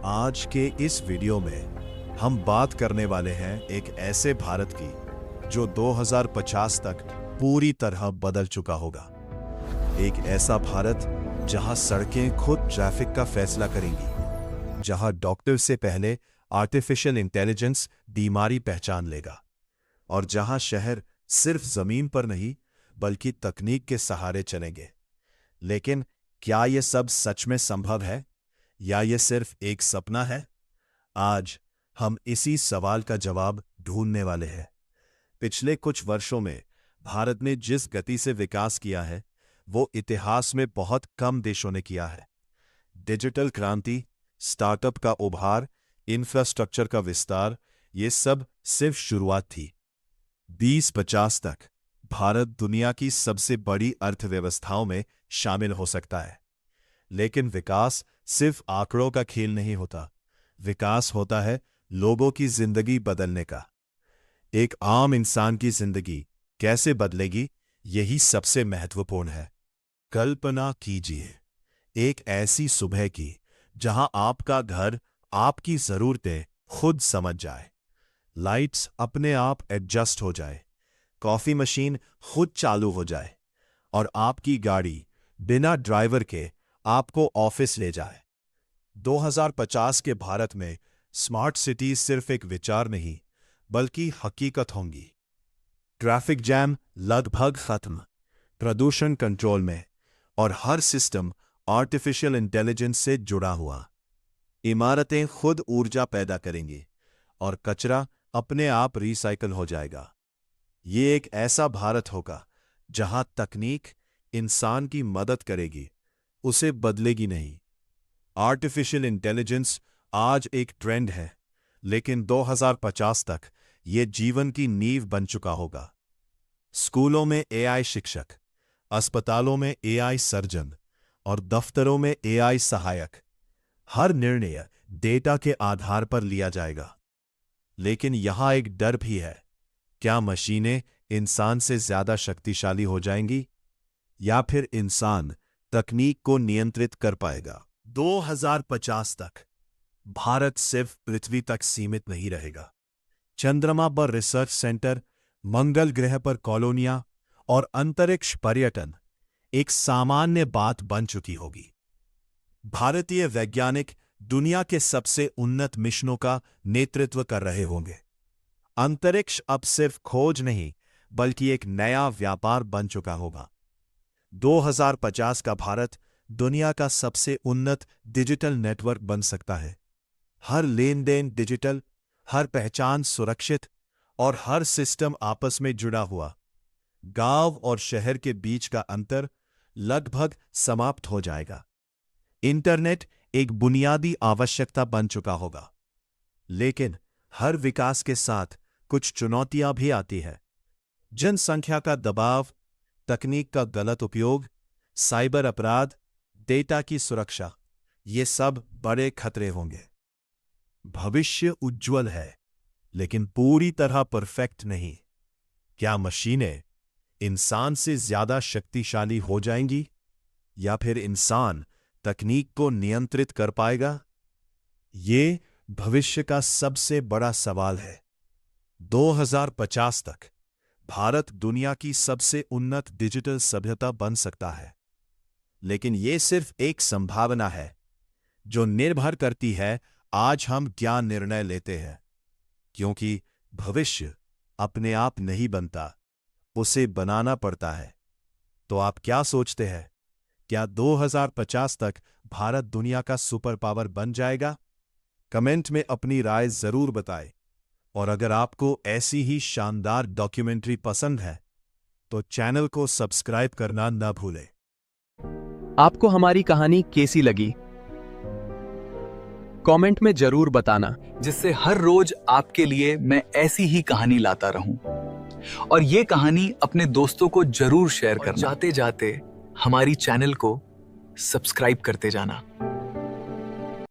आज के इस वीडियो में हम बात करने वाले हैं एक ऐसे भारत की जो 2050 तक पूरी तरह बदल चुका होगा। एक ऐसा भारत जहां सड़कें खुद ट्रैफिक का फैसला करेंगी, जहां डॉक्टर से पहले आर्टिफिशियल इंटेलिजेंस बीमारी पहचान लेगा और जहां शहर सिर्फ जमीन पर नहीं बल्कि तकनीक के सहारे चलेंगे। लेकिन क्या यह सब सच में संभव है या यह सिर्फ एक सपना है? आज हम इसी सवाल का जवाब ढूंढने वाले हैं। पिछले कुछ वर्षों में भारत ने जिस गति से विकास किया है वो इतिहास में बहुत कम देशों ने किया है। डिजिटल क्रांति, स्टार्टअप का उभार, इंफ्रास्ट्रक्चर का विस्तार, ये सब सिर्फ शुरुआत थी। 2050 तक भारत दुनिया की सबसे बड़ी अर्थव्यवस्थाओं में शामिल हो सकता है। लेकिन विकास सिर्फ आंकड़ों का खेल नहीं होता। विकास होता है लोगों की जिंदगी बदलने का। एक आम इंसान की जिंदगी कैसे बदलेगी, यही सबसे महत्वपूर्ण है। कल्पना कीजिए एक ऐसी सुबह की जहां आपका घर आपकी जरूरतें खुद समझ जाए, लाइट्स अपने आप एडजस्ट हो जाए, कॉफी मशीन खुद चालू हो जाए और आपकी गाड़ी बिना ड्राइवर के आपको ऑफिस ले जाए। 2050 के भारत में स्मार्ट सिटीज सिर्फ एक विचार नहीं बल्कि हकीकत होंगी। ट्रैफिक जैम लगभग खत्म, प्रदूषण कंट्रोल में और हर सिस्टम आर्टिफिशियल इंटेलिजेंस से जुड़ा हुआ। इमारतें खुद ऊर्जा पैदा करेंगी और कचरा अपने आप रिसाइकल हो जाएगा। ये एक ऐसा भारत होगा जहां तकनीक इंसान की मदद करेगी, उसे बदलेगी नहीं। आर्टिफिशियल इंटेलिजेंस आज एक ट्रेंड है, लेकिन 2050 तक यह जीवन की नींव बन चुका होगा। स्कूलों में एआई शिक्षक, अस्पतालों में एआई सर्जन और दफ्तरों में एआई सहायक। हर निर्णय डेटा के आधार पर लिया जाएगा। लेकिन यहां एक डर भी है। क्या मशीनें इंसान से ज्यादा शक्तिशाली हो जाएंगी या फिर इंसान तकनीक को नियंत्रित कर पाएगा? 2050 तक भारत सिर्फ पृथ्वी तक सीमित नहीं रहेगा। चंद्रमा पर रिसर्च सेंटर, मंगल ग्रह पर कॉलोनियां और अंतरिक्ष पर्यटन एक सामान्य बात बन चुकी होगी। भारतीय वैज्ञानिक दुनिया के सबसे उन्नत मिशनों का नेतृत्व कर रहे होंगे। अंतरिक्ष अब सिर्फ खोज नहीं बल्कि एक नया व्यापार बन चुका होगा। 2050 का भारत दुनिया का सबसे उन्नत डिजिटल नेटवर्क बन सकता है। हर लेन देन डिजिटल, हर पहचान सुरक्षित और हर सिस्टम आपस में जुड़ा हुआ। गांव और शहर के बीच का अंतर लगभग समाप्त हो जाएगा। इंटरनेट एक बुनियादी आवश्यकता बन चुका होगा। लेकिन हर विकास के साथ कुछ चुनौतियां भी आती है। जनसंख्या का दबाव, तकनीक का गलत उपयोग, साइबर अपराध, डेटा की सुरक्षा, ये सब बड़े खतरे होंगे। भविष्य उज्जवल है लेकिन पूरी तरह परफेक्ट नहीं। क्या मशीनें इंसान से ज्यादा शक्तिशाली हो जाएंगी या फिर इंसान तकनीक को नियंत्रित कर पाएगा? ये भविष्य का सबसे बड़ा सवाल है। 2050 तक भारत दुनिया की सबसे उन्नत डिजिटल सभ्यता बन सकता है। लेकिन यह सिर्फ एक संभावना है जो निर्भर करती है आज हम क्या निर्णय लेते हैं। क्योंकि भविष्य अपने आप नहीं बनता, उसे बनाना पड़ता है। तो आप क्या सोचते हैं? क्या 2050 तक भारत दुनिया का सुपर पावर बन जाएगा? कमेंट में अपनी राय जरूर बताएं। और अगर आपको ऐसी ही शानदार डॉक्यूमेंट्री पसंद है तो चैनल को सब्सक्राइब करना न भूलें। आपको हमारी कहानी कैसी लगी? कमेंट में जरूर बताना, जिससे हर रोज आपके लिए मैं ऐसी ही कहानी लाता रहूं। और ये कहानी अपने दोस्तों को जरूर शेयर करना। जाते जाते हमारी चैनल को सब्सक्राइब करते जाना।